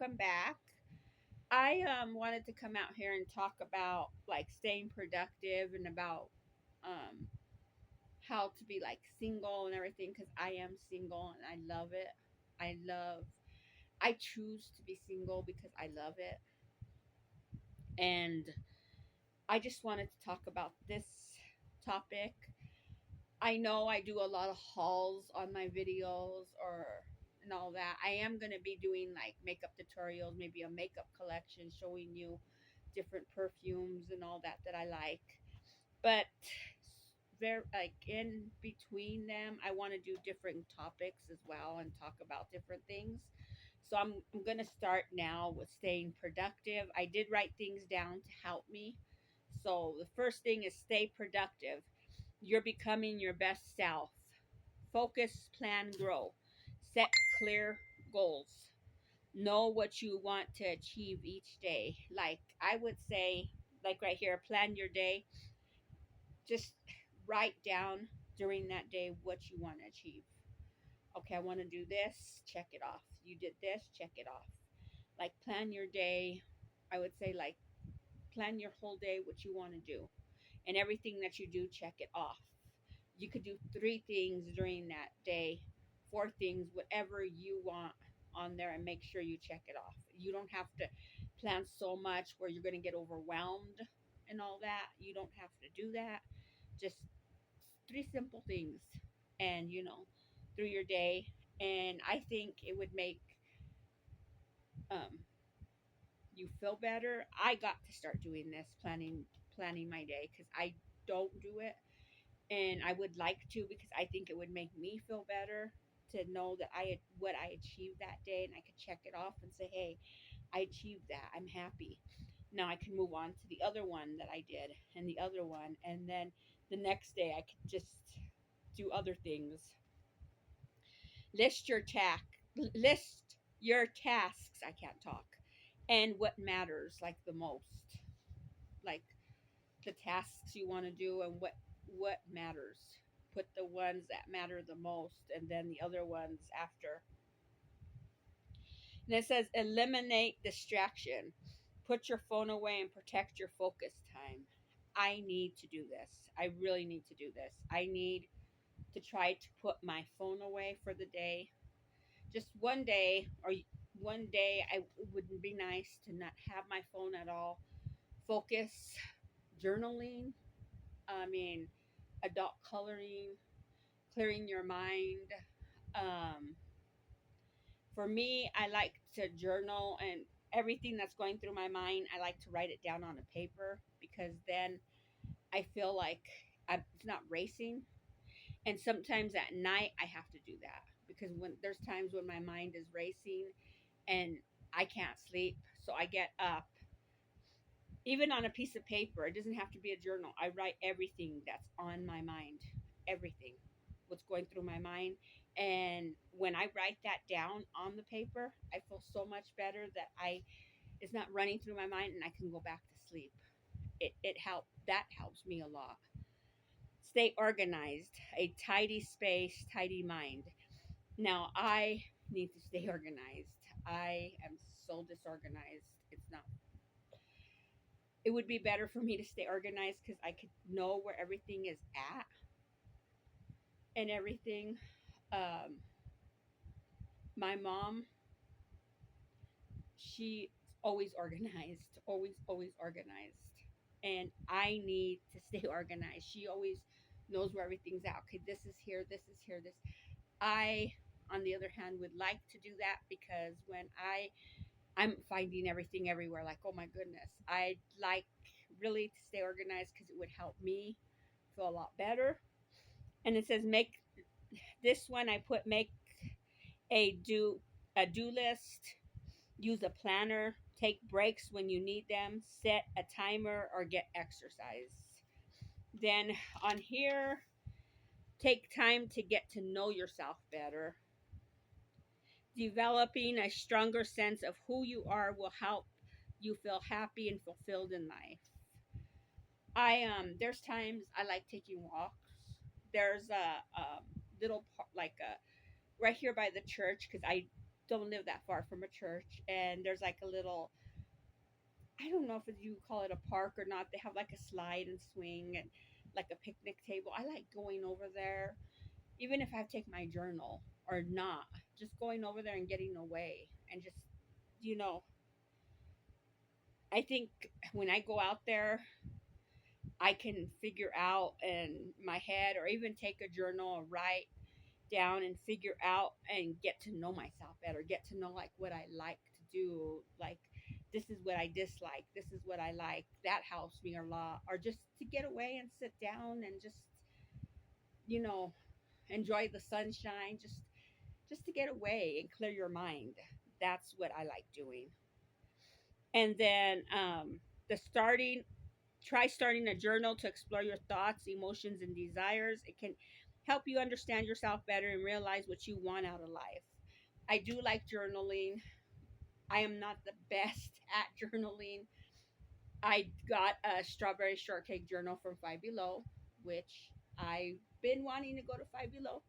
welcome back. I wanted to come out here and talk about like staying productive and about um how to be like single and everything because I am single and I love it. I love I choose to be single because I love it. And I just wanted to talk about this topic. I know I do a lot of hauls on my videos or and all that. I am going to be doing like makeup tutorials, maybe a makeup collection showing you different perfumes and all that that I like. But there like in between them, I want to do different topics as well and talk about different things. So I'm going to start now with staying productive. I did write things down to help me. So the first thing is stay productive. You're becoming your best self. Focus, plan, grow. Set clear goals. Know what you want to achieve each day. Like I would say, like right here, plan your day. Just write down during that day what you want to achieve. Okay, I want to do this, check it off. You did this, check it off. Like plan your day. I would say like plan your whole day what you want to do. And everything that you do, check it off. You could do three things during that day, four things, whatever you want on there, and make sure you check it off. You don't have to plan so much where you're going to get overwhelmed and all that. You don't have to do that. Just three simple things, and through your day. And I think it would make um, you feel better. I got to start doing this, planning my day because I don't do it and I would like to because I think it would make me feel better to know that I had what I achieved that day and I could check it off and say, "Hey, I achieved that. I'm happy." Now I can move on to the other one that I did and the other one and then the next day I could just do other things. List your task. List your tasks. I can't talk. And what matters like the most. Like the tasks you want to do and what matters. Put the ones that matter the most and then the other ones after. And it says eliminate distraction. Put your phone away and protect your focus time. I need to do this. I really need to do this. I need to try to put my phone away for the day. Just one day or one day I it would be nice to not have my phone at all. Focus, journaling, I mean, adult coloring, clearing your mind. Um, for me, I like to journal and everything that's going through my mind, I like to write it down on a paper because then I feel like it's not racing. And sometimes at night, I have to do that because when there's times when my mind is racing and I can't sleep. So I get up, even on a piece of paper. It doesn't have to be a journal. I write everything that's on my mind, everything, what's going through my mind. And when I write that down on the paper, I feel so much better that it's not running through my mind and I can go back to sleep. That helps me a lot. Stay organized, a tidy space, tidy mind. Now I need to stay organized. I am so disorganized. It's not It would be better for me to stay organized because I could know where everything is at and everything. Um, my mom, she's always organized, always organized. And I need to stay organized. She always knows where everything's at. Okay, this is here, this is here, this. I, on the other hand, would like to do that because when I'm finding everything everywhere, like, oh my goodness, I'd like really to stay organized because it would help me feel a lot better. And it says make this one I put make a do list, use a planner, take breaks when you need them, set a timer or get exercise. Then on here, take time to get to know yourself better. Developing a stronger sense of who you are will help you feel happy and fulfilled in life. There's times I like taking walks. There's a little part like a right here by the church because I don't live that far from a church, and there's like a little, I don't know if you call it a park or not. They have like a slide and swing and like a picnic table. I like going over there, even if I have to take my journal or not, just going over there and getting away and just, you know, I think when I go out there, I can figure out in my head or even take a journal or write down and figure out and get to know myself better, get to know like what I like to do, like this is what I dislike, this is what I like, that helps me a lot, or just to get away and sit down and just, you know, enjoy the sunshine, just to get away and clear your mind. That's what I like doing. And then the starting try starting a journal to explore your thoughts, emotions, and desires. It can help you understand yourself better and realize what you want out of life. I do like journaling. I am not the best at journaling. I got a strawberry shortcake journal from Five Below, which I've been wanting to go to Five Below.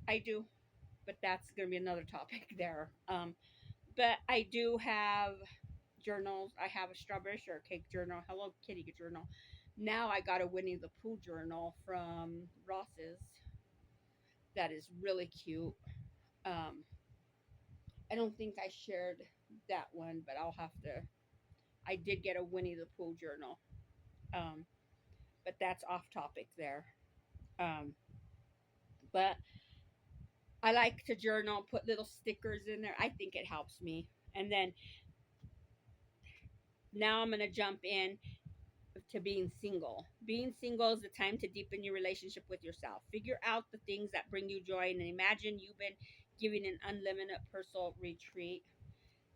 I do, but that's going to be another topic there. But I do have journals. I have a strawberry shortcake journal, Hello Kitty journal. Now I got a Winnie the Pooh journal from Ross's that is really cute. Um, I don't think I shared that one, but I'll have to. I did get a Winnie the Pooh journal, um, but that's off topic there. Um, but I like to journal, put little stickers in there. I think it helps me. And then now I'm going to jump in to being single. Being single is the time to deepen your relationship with yourself. Figure out the things that bring you joy and imagine you've been giving an unlimited personal retreat.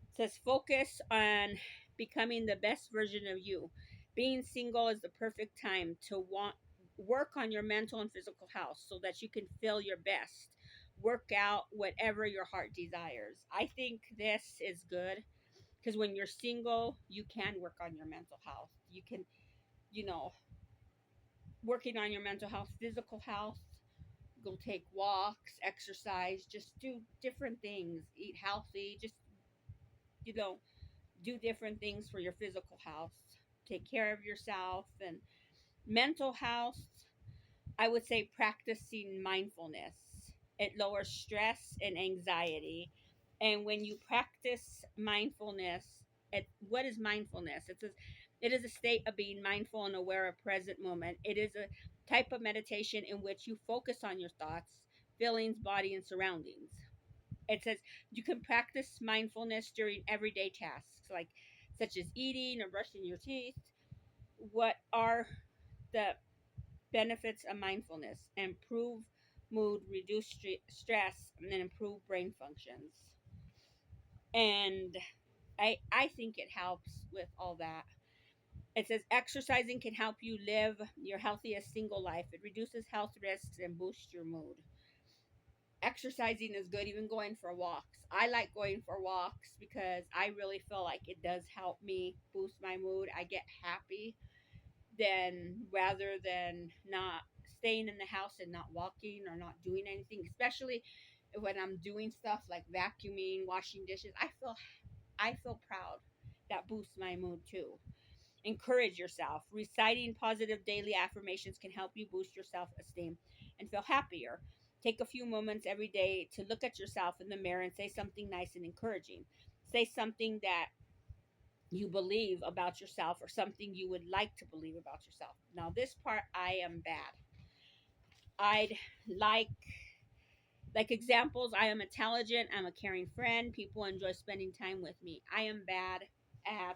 It says focus on becoming the best version of you. Being single is the perfect time to work on your mental and physical health so that you can feel your best. Work out whatever your heart desires. I think this is good because when you're single, you can work on your mental health. You can, you know, working on your mental health, physical health, go take walks, exercise, just do different things, eat healthy, just, you know, do different things for your physical health, take care of yourself. And mental health, I would say practicing mindfulness. It lowers stress and anxiety. And when you practice mindfulness, what is mindfulness? It is a state of being mindful and aware of present moment. It is a type of meditation in which you focus on your thoughts, feelings, body, and surroundings. It says you can practice mindfulness during everyday tasks like such as eating or brushing your teeth. What are the benefits of mindfulness? Improve mood, reduce stress, and then improve brain functions. And I think it helps with all that. It says exercising can help you live your healthiest single life. It reduces health risks and boosts your mood. Exercising is good, even going for walks. I like going for walks because I really feel like it does help me boost my mood. I get happy then rather than not staying in the house and not walking or not doing anything, especially when I'm doing stuff like vacuuming, washing dishes. I feel proud. That boosts my mood too. Encourage yourself. Reciting positive daily affirmations can help you boost your self esteem and feel happier. Take a few moments every day to look at yourself in the mirror and say something nice and encouraging. Say something that you believe about yourself or something you would like to believe about yourself. Now, this part, I am bad. I'd like examples. I am intelligent. I'm a caring friend. People enjoy spending time with me. I am bad at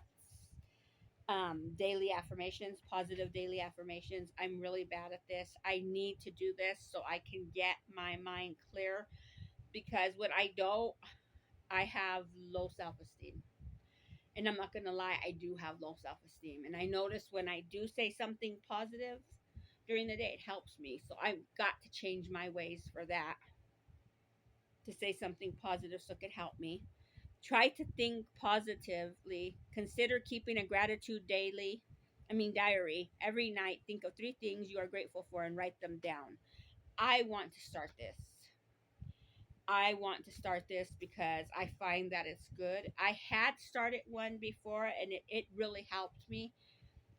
daily affirmations, positive daily affirmations. I'm really bad at this. I need to do this so I can get my mind clear because when I don't, I have low self esteem. And I'm not going to lie, I do have low self esteem. And I notice when I do say something positive during the day, it helps me. So I've got to change my ways for that to say something positive so it could help me. Try to think positively. Consider keeping a gratitude diary. Every night, think of 3 things you are grateful for and write them down. I want to start this. I want to start this because I find that it's good. I had started one before and it really helped me.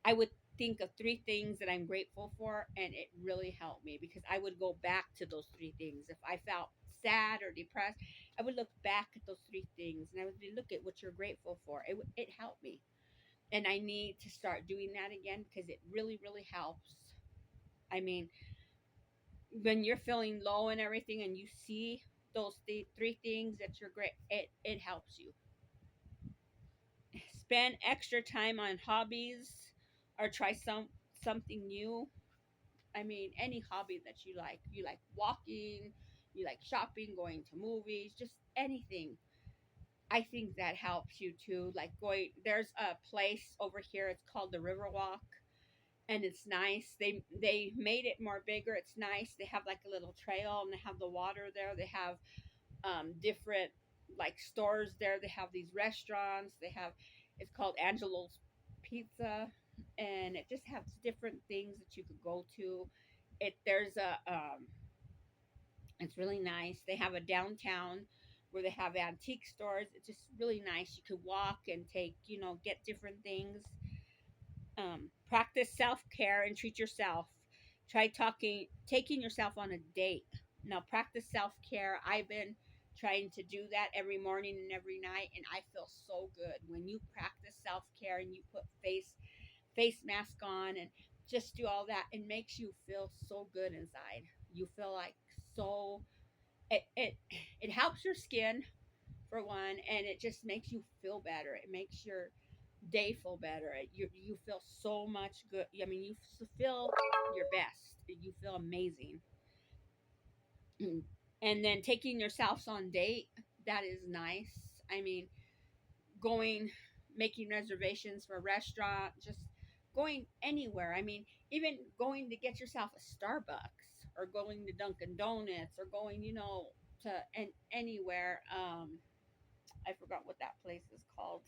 I would think of three things that I'm grateful for, and it really helped me because I would go back to those three things. If I felt sad or depressed, I would look back at those three things and I would be, look at what you're grateful for. It helped me. And I need to start doing that again because it really, really helps. I mean, when you're feeling low and everything and you see those three things that you're great, it helps you. Spend extra time on hobbies or try something new. I mean, any hobby that you like. You like walking, you like shopping, going to movies, just anything. I think that helps you too. Like going, there's a place over here. It's called the Riverwalk, and it's nice. They made it more bigger. It's nice. They have like a little trail, and they have the water there. They have different like stores there. They have these restaurants. They have, it's called Angelo's Pizza, and it just has different things that you could go to. There's a it's really nice. They have a downtown where they have antique stores. It's just really nice. You could walk and take, get different things. Practice self care and treat yourself. Try taking yourself on a date. Now, practice self care. I've been trying to do that every morning and every night, and I feel so good when you practice self care and you put face mask on and just do all that. It makes you feel so good inside. You feel like so it it it helps your skin for one, and it just makes you feel better. It makes your day feel better. You feel so much good. I mean, you feel your best. You feel amazing. And then taking yourselves on date, that is nice. I mean, going, making reservations for a restaurant, just going anywhere. I mean, even going to get yourself a Starbucks or going to Dunkin' Donuts or going, to anywhere. I forgot what that place is called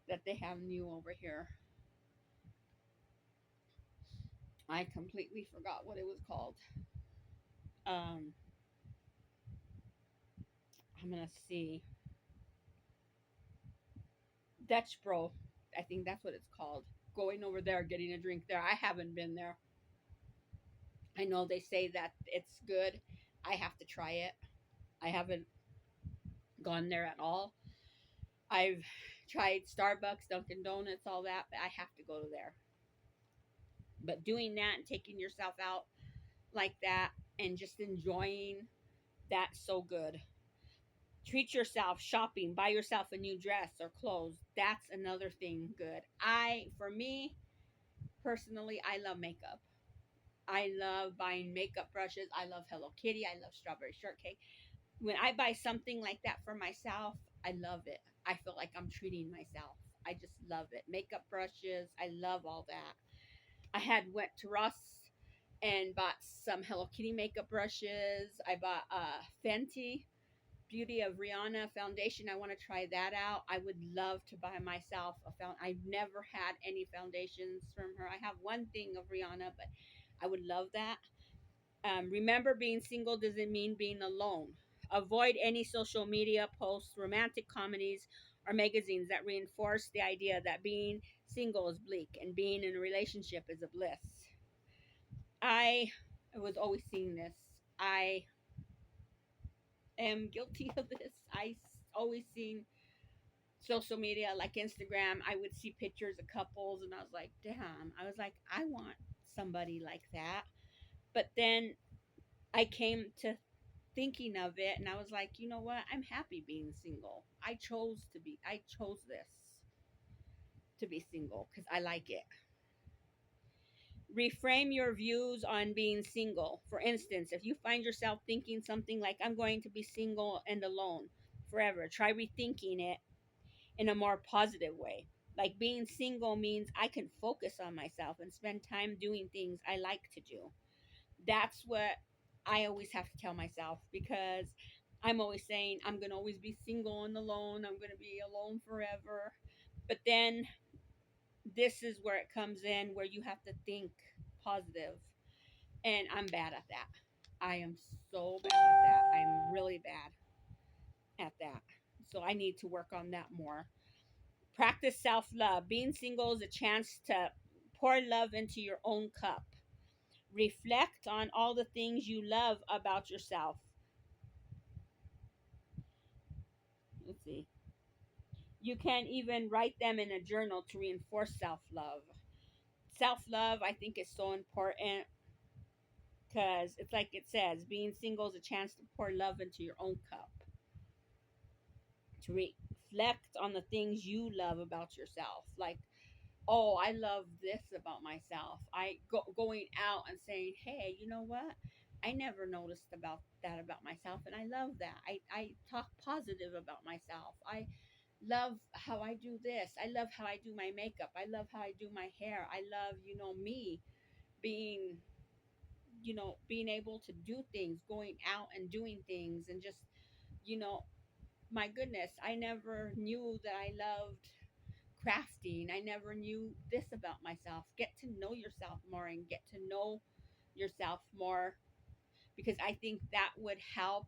that they have new over here. I completely forgot what it was called. Um, I'm gonna see. Dutch Bro. I think that's what it's called. Going over there, getting a drink there. I haven't been there. I know they say that it's good. I have to try it. I haven't gone there at all. I've tried Starbucks, Dunkin' Donuts, all that, but I have to go to there. But doing that and taking yourself out like that and just enjoying that's so good. Treat yourself, shopping, buy yourself a new dress or clothes. That's another thing good. For me personally, I love makeup. I love buying makeup brushes. I love Hello Kitty. I love strawberry shortcake. When I buy something like that for myself, I love it. I feel like I'm treating myself. I just love it. Makeup brushes, I love all that. I had went to Ross and bought some Hello Kitty makeup brushes. I bought Fenty Beauty of Rihanna foundation. I want to try that out. I would love to buy myself a found. I've never had any foundations from her. I have one thing of Rihanna, but I would love that. Remember, being single doesn't mean being alone. Avoid any social media posts, romantic comedies, or magazines that reinforce the idea that being single is bleak and being in a relationship is a bliss. I was always seeing this. I am guilty of this. Always seen social media like Instagram. I would see pictures of couples and I was like, damn. I was like, I want somebody like that. But then I came to thinking of it and I was like, you know what? I'm happy being single. I chose this to be single because I like it. Reframe your views on being single. For instance, if you find yourself thinking something like, I'm going to be single and alone forever, try rethinking it in a more positive way. Like being single means I can focus on myself and spend time doing things I like to do. That's what I always have to tell myself because I'm always saying I'm going to always be single and alone. I'm going to be alone forever. But then this is where it comes in where you have to think positive, and I'm bad at that. I am so bad at that. I'm really bad at that. So I need to work on that more. Practice self love. Being single is a chance to pour love into your own cup. Reflect on all the things you love about yourself. Let's see. You can even write them in a journal to reinforce self love. Self love, I think, is so important because it's like it says being single is a chance to pour love into your own cup, to reflect on the things you love about yourself. Like, oh, I love this about myself. Going out and saying, hey, you know what? I never noticed about that about myself, and I love that. I talk positive about myself. I love how I do this. I love how I do my makeup. I love how I do my hair. I love, me being, being able to do things, going out and doing things, and just, you know, my goodness, I never knew that I loved crafting. I never knew this about myself. Get to know yourself more and get to know yourself more, because I think that would help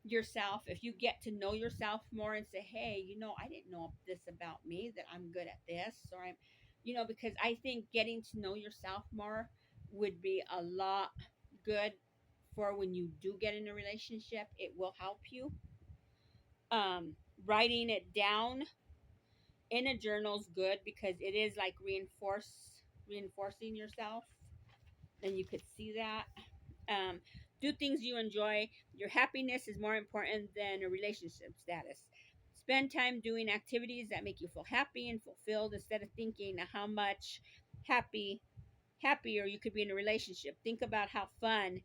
yourself if you get to know yourself more and say, hey, I didn't know this about me, that I'm good at this, or I'm, because I think getting to know yourself more would be a lot good for when you do get in a relationship. It will help you. um Writing it down in a journal is good because it is like reinforcing yourself, and you could see that. Do things you enjoy. Your happiness is more important than a relationship status. Spend time doing activities that make you feel happy and fulfilled instead of thinking how much happy happier you could be in a relationship. Think about how fun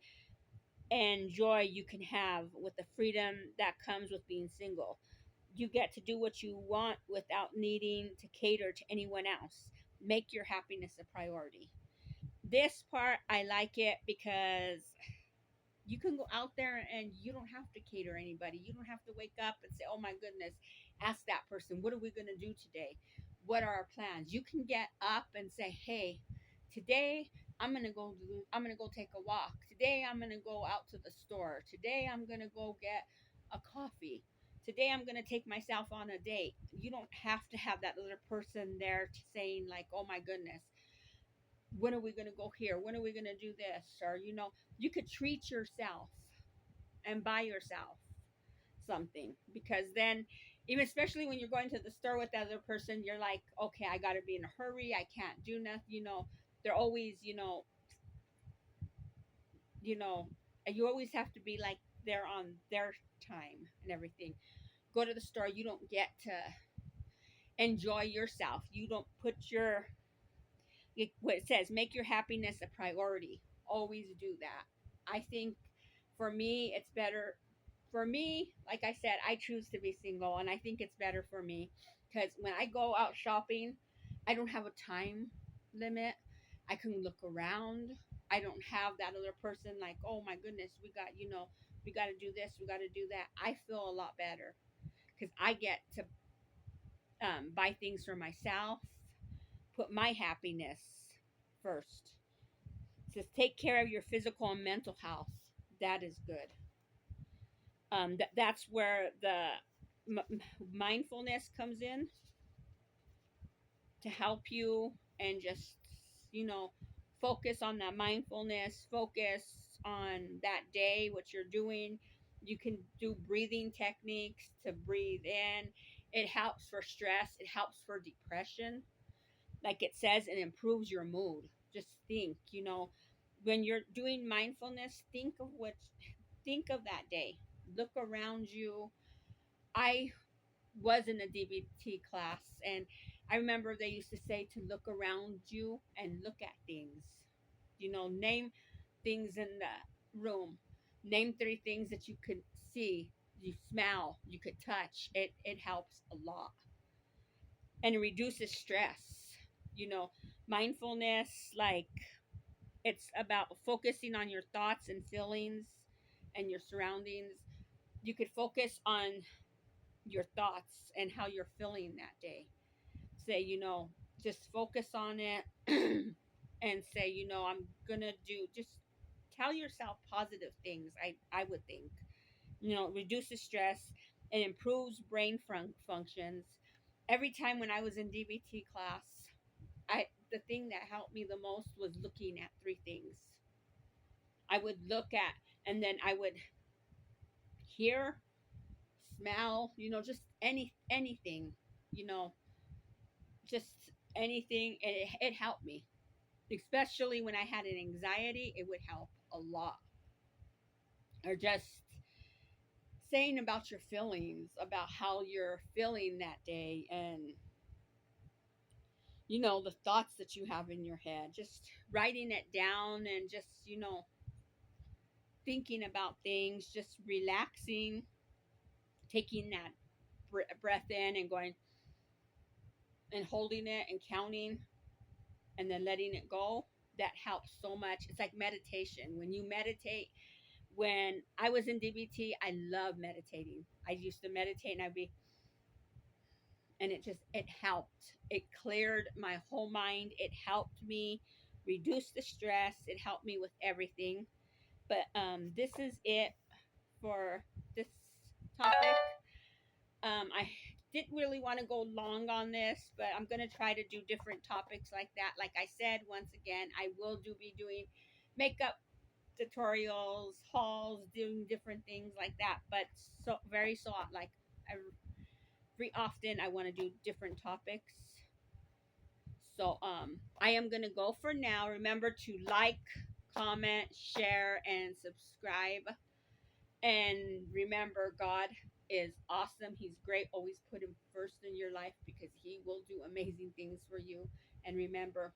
and joy you can have with the freedom that comes with being single. You get to do what you want without needing to cater to anyone else. Make your happiness a priority. This part, I like it because you can go out there and you don't have to cater anybody. You don't have to wake up and say, oh my goodness, ask that person, what are we going to do today? What are our plans? You can get up and say, hey, today I'm going to go take a walk. Today I'm going to go out to the store. Today I'm going to go get a coffee. Today I'm going to take myself on a date. You don't have to have that other person there saying like, oh my goodness, when are we going to go here? When are we going to do this? Or, you could treat yourself and buy yourself something, because then, even especially when you're going to the store with the other person, you're like, okay, I got to be in a hurry. I can't do nothing. They're always, you know, you always have to be like they're on their time and everything. Go to the store, you don't get to enjoy yourself. You don't put what it says, make your happiness a priority. Always do that. I think for me, it's better. For me, like I said, I choose to be single, and I think it's better for me because when I go out shopping, I don't have a time limit. I can look around. I don't have that other person like, oh my goodness, we got to do this, we got to do that. I feel a lot better because I get to buy things for myself, put my happiness first. It says take care of your physical and mental health. That is good. That's where the mindfulness comes in to help you, and just you know focus on that mindfulness, focus on that day, what you're doing. You can do breathing techniques to breathe in. It helps for stress, it helps for depression. Like it says, it improves your mood. Just think, when you're doing mindfulness, think of that day. Look around you. I was in a DBT class, and I remember they used to say to look around you and look at things. Name things in the room. Name three things that you could see, you smell, you could touch. It helps a lot, and it reduces stress. You know, Mindfulness, like, it's about focusing on your thoughts and feelings and your surroundings. You could focus on your thoughts and how you're feeling that day. Say, just focus on it and say, I'm gonna just tell yourself positive things. I would think, you know, reduces stress, it improves brain functions. Every time when I was in DBT class, I the thing that helped me the most was looking at three things. I would look at, and then I would hear, smell, you know, just anything, you know, just anything, and it helped me. Especially when I had an anxiety, it would help a lot. Or just saying about your feelings, about how you're feeling that day, and you know, the thoughts that you have in your head, just writing it down, and just, you know, thinking about things, just relaxing, taking that breath in and going and holding it and counting and then letting it go. That helps so much. It's like meditation. When you meditate, when I was in DBT, I love meditating. I used to meditate, and I'd be, and it helped. It cleared my whole mind. It helped me reduce the stress. It helped me with everything. But this is it for this topic. I didn't really want to go long on this, but I'm going to try to do different topics like that. Like I said, once again, I will be doing makeup tutorials, hauls, doing different things like that. But so very so like very often I want to do different topics. So I am gonna go for now. Remember to like, comment, share, and subscribe. And remember, God is awesome. He's great. Always put him first in your life because he will do amazing things for you. And remember,